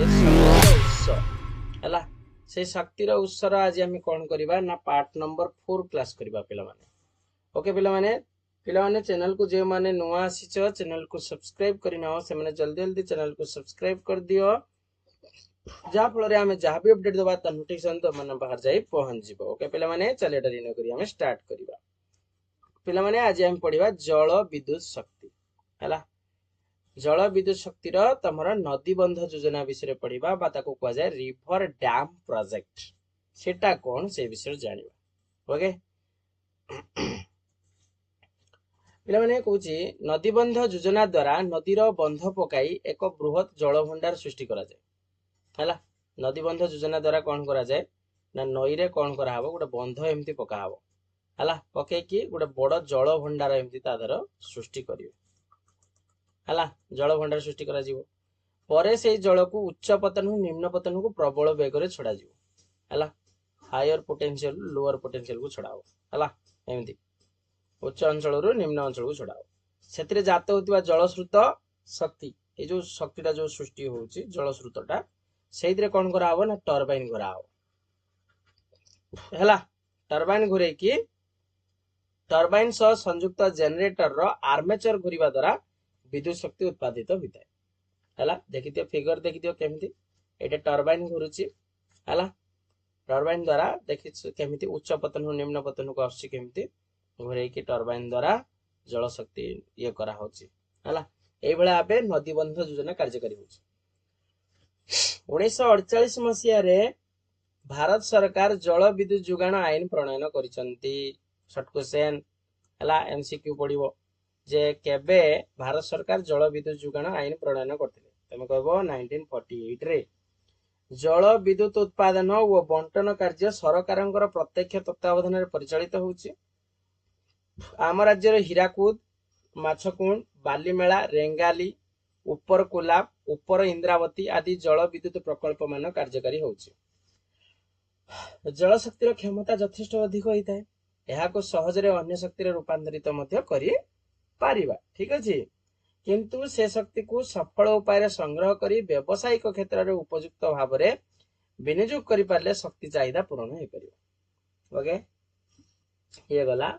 शक्तिर उत्स है से शक्तिर उत्सर आज आम कौन करवा ना पार्ट नंबर 4 क्लास करवा पिला माने ओके पिला माने चैनल को जो माने नुआ आसीच चैनल को सब्सक्राइब करना से माने जल्दी जल्दी चैनल को सब्सक्राइब कर दियो जहाँ फल आम जहाँ भी अपडेट दबा ता नोटिफिकेशन तो मन बाहर जाई पहुंच जीवो ओके पिला माने चले डरी न करी आम स्टार्ट करवा पिला माने आज आम पढ़िबा जल विद्युत शक्ति है जल विद्युत शक्तिर तमर नदी बंध योजना विषय पढ़िबा बा ताको कह जाय रिवर डैम प्रोजेक्ट सेटा कोन से विषय जानिबा ओके पिला माने कहूची नदी बंध योजना द्वारा नदीर बंध पकाई एक बृहत जल भंडार सृष्टि करा जाय हैला नदी बंध योजना द्वारा कौन करा जाय ना नई रे कौन करा हबो गोटे बंध एमती पका हबो हैला पके कि गोटे बड़ जल भंडार एमती तादर सृष्टि करिवे हैला जल भंडार सृष्टि करा जीवो परे से जल को उच्च पतन निम्न पतन को प्रबल वेग रे छड़ा जीवो हैला हायर पोटेंशियल लोअर पोटेंशियल को छड़ाओ हैला एमती उच्च अंचल रु निम्न अंचल को छड़ाओ सेतरे जात होतिबा जल स्रोत शक्ति ए जो शक्तिटा जो सृष्टि होउची जल स्रोतटा सेइदरे कोन करा हबो ना टरबाइन करा हबो हैला टरबाइन घुरे की टरबाइन सह संयुक्त जनरेटर रो आर्मेचर घुरिबा द्वारा विद्युत शक्ति उत्पादित होता है देखी दियो फिगर देखी दियो केमती एटा टरबाइन घुरुची हैला टरबाइन द्वारा देखि केमती उच्च पतन निम्न पतन को आसी केमती घुरे की टरबाइन द्वारा जल शक्ति ये करा होची हैला एई भले आबे नदी बंध योजना कार्यकारी होची 1948 मसिया रे भारत सरकार जल विद्युत जोगाण आईन प्रणयन करिसंती शॉर्ट क्वेश्चन हैला एमसीक्यू पढिबो जे केबे भारत सरकार जल विद्युत जोगाण आईन प्रणयन करथिले तमे कहबो 1948 रे जल विद्युत उत्पादन और बंटन कार्य सरकारंकर प्रत्यक्ष तत्वावधान रे परिचालित होउची आम राज्य रे हीराकुद माछकुंड बालीमेला रेंगाली ऊपर कोलाब ऊपर इंद्रावती आदि जल विद्युत प्रकल्प मान कार्यकारी होउची जल शक्तिर क्षमता यथेष्ट अधिक होइताय एहा को सहज रे अन्य शक्ति रे रूपांतरित मध्य करी पारिबा ठीक अछि किंतु से शक्ति को सफल उपाय संग्रह करी व्यावसायिक क्षेत्र रे उपयुक्त भाव रे विनियोग करि पारले शक्ति चाहिदा पूर्ण होई परिबो ओके ये गला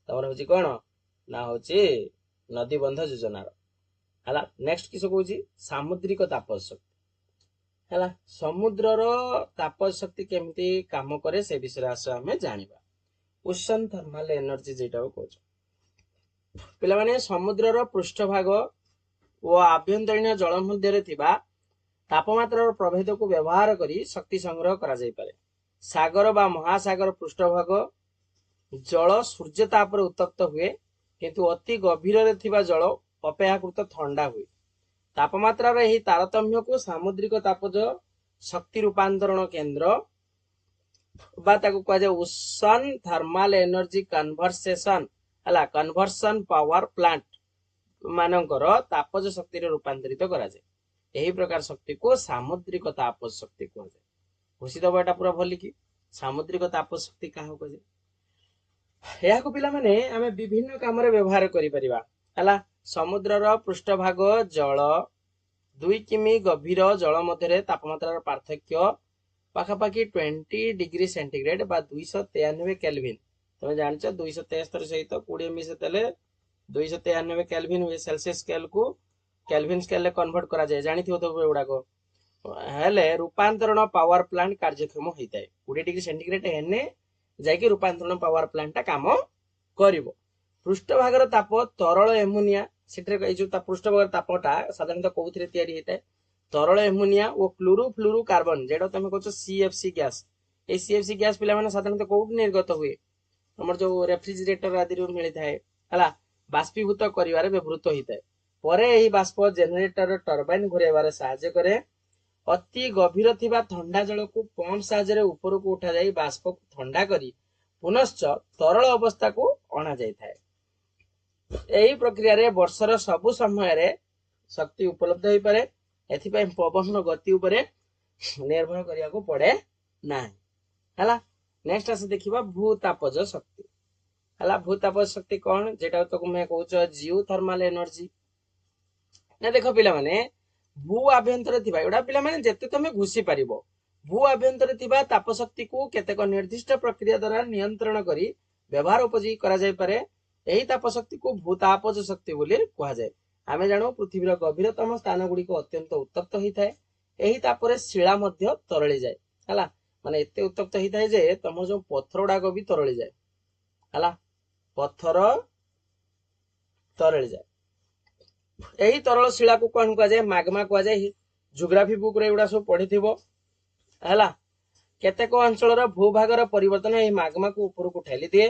तमर होची कोन ना होची नदी बंध योजना रो हला नेक्स्ट किस कहूची सामुद्रिक ताप शक्ति हला समुद्र रो ताप शक्ति केमती काम करे से विषय आस हमें जानिबा ओशन थर्मल एनर्जी जेटा को कहू पिला माने समुद्र पृष्ठभाग और आभ्यंतरीण जल मध्य तापमात्रा प्रभेद को व्यवहार करी शक्ति संग्रह करा जाय पारे सागर बा महासागर पृष्ठभाग जल सूर्य ताप उत्तप्त हुए किंतु अति गभीर रे थिबा जल अपेक्षाकृत ठंडा हुए तापमात्रा रे ही तारतम्य को सामुद्रिक तापज शक्ति रूपांतरण केंद्र बा ताको कह जाय ओशन थर्मल एनर्जी कन्वर्सेशन हला कन्वर्सन पावर प्लांट मानकर तापज शक्ति रे रूपांतरित करा जाय एही प्रकार शक्ति को सामुद्रिक ताप शक्ति कह जाय घोषित बटा पूरा भली की सामुद्रिक ताप शक्ति काहो कह जाय एहा को पिला माने हमें विभिन्न काम रे व्यवहार करि परिबा हला समुद्र रो पृष्ठभाग जल 2 किमी गभीर जल मध्य रे तापमात्रा रो पार्थक्य पाखापाखि 20 डिग्री सेंटीग्रेड बा 293 केल्विन तमे जानछ 273 सहित 20 मिसेतले 293 केल्विन हुए सेल्सियस स्केल को केल्विन स्केल ले कन्वर्ट करा जाय जानिथियो तो एउडा को हेले रूपांतरण पावर प्लांट कार्यक्षम होइताय 20 डिग्री सेंटीग्रेड हेने जाय कि रूपांतरण पावर प्लांट ता काम करिवो पृष्ठभाग रो ताप तरल एमोनिया सेटरे जो पृष्ठभाग तापटा साधारणतः कोउथिरे तयारी हेताय तरल एमोनिया और क्लोरोफ्लोरो कार्बन जेडो तमे कहछ सीएफसी गैस ए सीएफसी गैस पिला माने साधारणतः कोउठ निर्गत हुए हमर जो रेफ्रिजरेटर आदि रो मिलि थाए हला बाष्पीभूत करिवारे व्यवहृत होइताय परे एही बाष्प जनरेटर टरबाइन घुरेबारे सहायता करे अति गभीर थिबा ठंडा जल को पंप सहायता रे ऊपर को उठा जाई बाष्प को ठंडा करी पुनश्च तरल अवस्था को अणा जाय थाए एही प्रक्रिया रे वर्षर सब समय रे शक्ति उपलब्ध होई पारे एथिपय पवन गति उपरे निर्भर करिया को पड़े नाही हला नेक्स्ट आसे देखिबा भूतापज शक्ति हला भूतापज शक्ति कोन जेटा तो मैं कहूछ जियो थर्मल एनर्जी ना देखो पिला माने भू आभ्यंतर थिबा एडा पिला माने जेते तमे घुसी परिबो भू आभ्यंतर थिबा ताप शक्ति को केतेक निर्दिष्ट प्रक्रिया द्वारा नियंत्रण करी व्यवहार उपयोगी करा जाय पारे एही ताप शक्ति को भूतापज शक्ति बोली कहा जाय आमे जानो पृथ्वीर गभीरतम स्थान गुडी को अत्यंत उत्तप्त होई थाए एही तापरे शिला मध्य तरळी जाय हला माने एते उत्तप्त होई थाए जे तमर जो पत्थर गुडाक भी तरळी जाय हला पत्थर तरळी जाय एही तरल शिला को कोन कहा जाय मैग्मा कहा जाय जियोग्राफी बुक रे एडा सब पढिथिबो हला केतेक अंचलर भूभागर परिवर्तन एही मैग्मा को ऊपर को ठेली दिए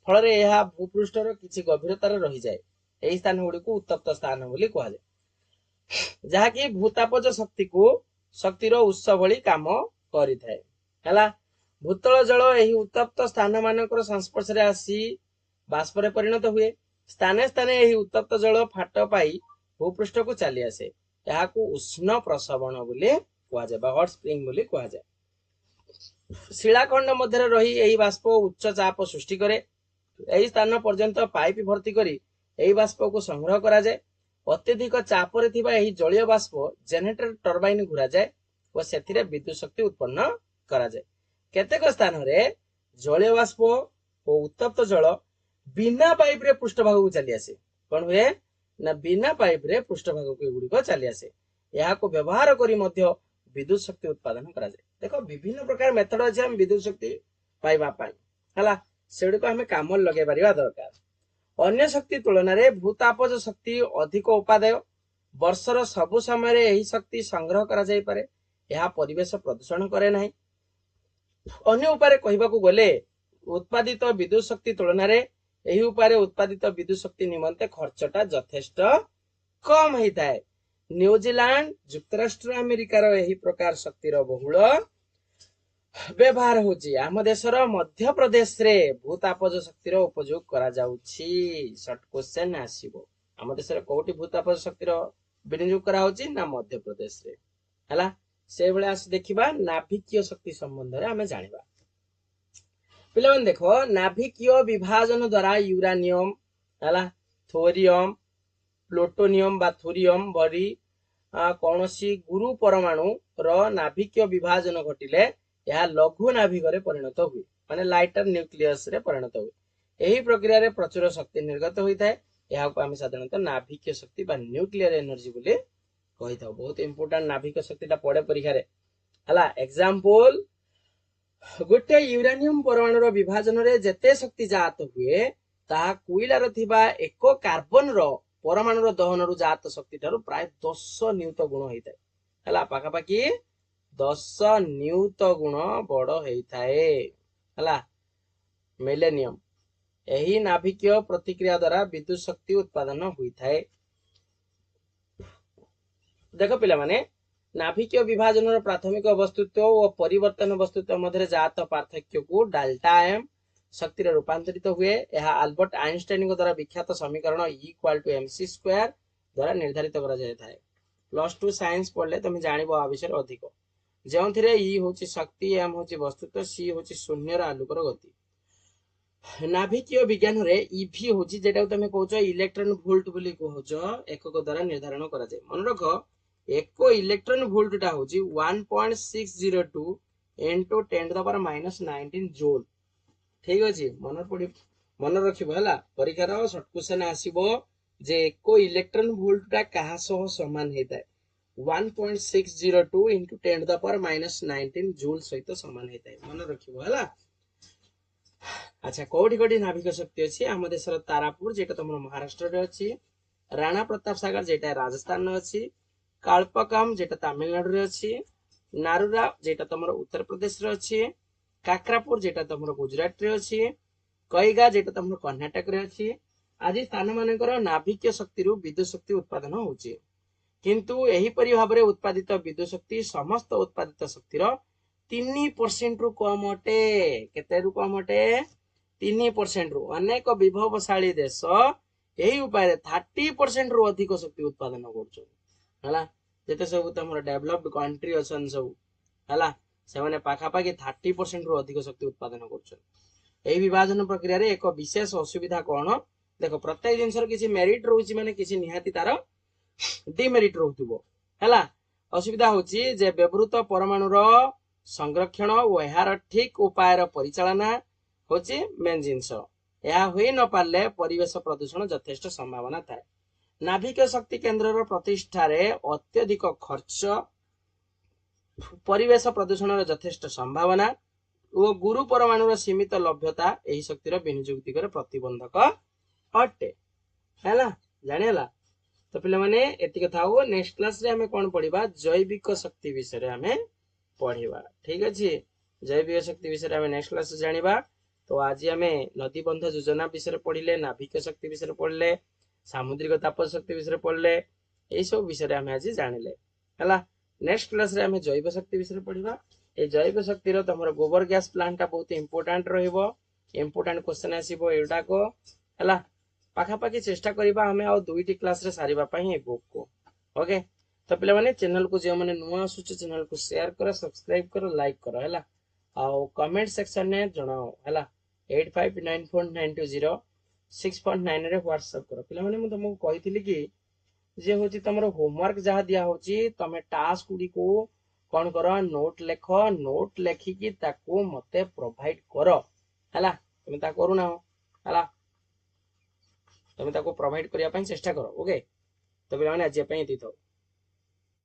फल रे यह भूपृष्ठर किछि गभीरतार रही जाय एही स्थान गुडी को उत्तप्त स्थान बोली कहा जाय जहा कि भूतापज शक्ति को शक्तिर उत्स भली काम करि थाए हला भूतल जल एही उत्तप्त स्थान मानकर संस्पर्श रे आसी बाष्प रे परिणत हुए स्थाने स्थाने एही उत्तप्त जल फाट पाई भूपृष्ठ को चली आसे यहा को उष्ण प्रसवण बोली कहा जाय बा हॉट स्प्रिंग बोली कहा जाय शिलाखंड मध्य रही एही बाष्प उच्च चाप सृष्टि करे एही स्थान पर्यंत पाइप भर्ती करी एही बाष्प को संग्रह करा जाय अत्यधिक चाप रे थिबा एही जलीय बाष्प जनरेटर टरबाइन घुरा जाय और सेथिरे विद्युत शक्ति उत्पन्न करा जाय केतेक स्थान रे जलीय बाष्प और उत्तप्त जल बिना पाइप रे पृष्ठभाग को चली आसे कोन हुए ना बिना पाइप रे पृष्ठभाग को गुडी को चली आसे यहा को व्यवहार करी मध्य विद्युत शक्ति उत्पादन करा जाय देखो विभिन्न प्रकार मेथड अछि हम विद्युत शक्ति पाइबा पाई हला सेडको हमें काम लगे परिबा दरकार अन्य शक्ति तुलना रे भूतापज शक्ति अधिक उपादेय वर्षर सब समय रे एही शक्ति संग्रह करा जाय पारे यहा परिवेश प्रदूषण करे नाही अन्य उपाय कहबा को गले उत्पादित विद्युत शक्ति तुलना रे एही उपाय उत्पादित विद्युत शक्ति निमंते खर्चटा यथेष्ट कम होइताय न्यूजीलैंड युक्तराष्ट्र अमेरिकार एही प्रकार शक्तिर बहुल व्यवहार होची आम देशर मध्य प्रदेश रे भूतापज शक्तिर उपयोग करा जाउछि शॉर्ट क्वेश्चन आसीबो आम देशर कोठी भूतापज शक्तिर विनियोग करा होची ना मध्य प्रदेश रे हला से बेले आस देखिबा नाभिकीय शक्ति संबंध रे हमें जानिबा पिला मन देखो नाभिकीय विभाजन द्वारा यूरेनियम हला थोरियम प्लूटोनियम बा थोरियम बरी कौनसी गुरु परमाणु रो नाभिकीय विभाजन घटिले यह लघु नाभिक रे परिणत हुए माने लाइटर न्यूक्लियस रे परिणत हुए एही प्रक्रिया रे प्रचुर शक्ति निर्गत होई थाए यहा को हम साधारणतः नाभिकीय शक्ति बा न्यूक्लियर एनर्जी बोली कहि थाउ बहुत इंपोर्टेंट नाभिक शक्तिटा पड़े परीक्षा रे हला एग्जांपल गोटे यूरेनियम परमाणु रो विभाजन रे जेते शक्ति जात हुए ताहा कोइला रो थिबा एक कार्बन रो परमाणु रो दहन रो जात शक्ति ठारो प्राय 10 न्यूट गुण होइताय हला पाखा पाखी 10 न्यूट गुण बड़ होइताय हला मिलेनियम एही नाभिकीय प्रतिक्रिया द्वारा विद्युत शक्ति उत्पादन होइताय देखो पिला माने नाभिकीय विभाजन रो प्राथमिक वस्तुत्व और परिवर्तन वस्तुत्व मध्य जात पार्थक्य को डेल्टा एम शक्ति रे रूपांतरित हुए यह अल्बर्ट आइंस्टाइन द्वारा विख्यात समीकरण E=mc² द्वारा निर्धारित करा जाय थाए +2 साइंस पढ़ले तुम जानिबो आ विषय अधिक जेउथिरे E होची शक्ति m होची वस्तुत्व c होची शून्य रा आलोकर गति नाभिकीय विज्ञान रे EV होची जेटा तुम कहउछ इलेक्ट्रॉन वोल्ट बोली कहउछ एकक द्वारा निर्धारण करा जाय मन रख एक इलेक्ट्रॉन वोल्ट टा होची 1.602 into 10⁻⁻19 जूल ठीक अछि मन रखिबो हला परीक्षार शॉर्ट क्वेश्चन आसीबो जे एक इलेक्ट्रॉन वोल्ट टा कहा सह समान हेताय 1.602 into 10⁻⁻19 जूल सहित समान हेताय मन रखिबो हला अच्छा कोठी कोठी नाभिक शक्ति अछि हम देशर तारापुर जेटा तमर महाराष्ट्र रे अछि राणा प्रताप सागर जेटा राजस्थान रे अछि कालपकम जेटा तमिलनाडु रे अछि नारुरा जेटा तमर उत्तर प्रदेश रे अछि काकरापुर जेटा तमर गुजरात रे अछि कईगा जेटा तमर कर्नाटक रे अछि आदि स्थान मानकर नाभिकीय शक्ति रु विद्युत शक्ति उत्पादन होउछि किंतु एही परि भाबरे उत्पादित विद्युत शक्ति समस्त उत्पादित शक्तिर 3% रु कम अटे केते रु कम अटे 3% रु अनेक विभवशाली देश एही उपाय 30% रु अधिक शक्ति उत्पादन करछन हला जेते सब तमर डेवलप्ड कंट्री अछन सब हला से माने पाखा पाखी 30% रु अधिक शक्ति उत्पादन करछन एही विभाजन प्रक्रिया रे एक विशेष असुविधा कोन देखो प्रत्येक जिंसर किछि मेरिट रहउछि माने किछि निहाती तार डिमेरिट रहउतबो ହେଲା असुविधा होची जे व्यवहृत परमाणुर संरक्षण और यार ठीक उपायर परिचालना होची मेन जिनस यह हुई न पारले परिवेश प्रदूषण यथेष्ट संभावना थाए नाभिक शक्ति केन्द्र प्रतिष्ठार अत्यधिक खर्च परिवेश प्रदूषण यथेष्ट संभावना और गुरु परमाणुर सीमित लभ्यता यही शक्तिर विनियोग दिगरे प्रतिबंधक अटे है जानिला तो पे मैंने एति कथा हो नेक्स्ट क्लास रे हमें कौन पढ़ा जैविक शक्ति विषय रे हमें पढ़ा ठीक अच्छे जैविक शक्ति विषय हमें नेक्स्ट क्लास जानिबा तो आज हमें नदी बंध योजना विषय पढ़ले नाभिक शक्ति विषय पढ़ले सामुद्रिक ताप शक्ति विषय पढ़ले यही सब विषय हमें आज जानिले है नेक्स्ट क्लास रे हमें जैव शक्ति विषय पढ़ा ए जैव शक्ति तुम गोबर गैस प्लांट बहुत इंपोर्टाट इंपोर्टाट क्वेश्चन आसो एटा को है पाखापाखि चेष्टा करवा आम आ दुईटी क्लास रे सारिबा पई ए बुक को ओके तो पे मैंने चैनल को जो मैंने नुआ आसुचे चैनल को शेयर करो सब्सक्राइब करो लाइक करो है कमेंट सेक्शन में जनाओ है 8594920649 रे व्हाट्सएप करो पे मैंने मुझे तुमको कही कि जे होची तुम होमवर्क जहाँ दिया होची तमे टास्क गुडी को कौन कर नोट लेख नोट लेखिकी ताको मते प्रोवाइड कर है तुम ता करूना है तुम ताको प्रोवाइड करने चेष्टा करो ओके तो पे मैंने आज ये थी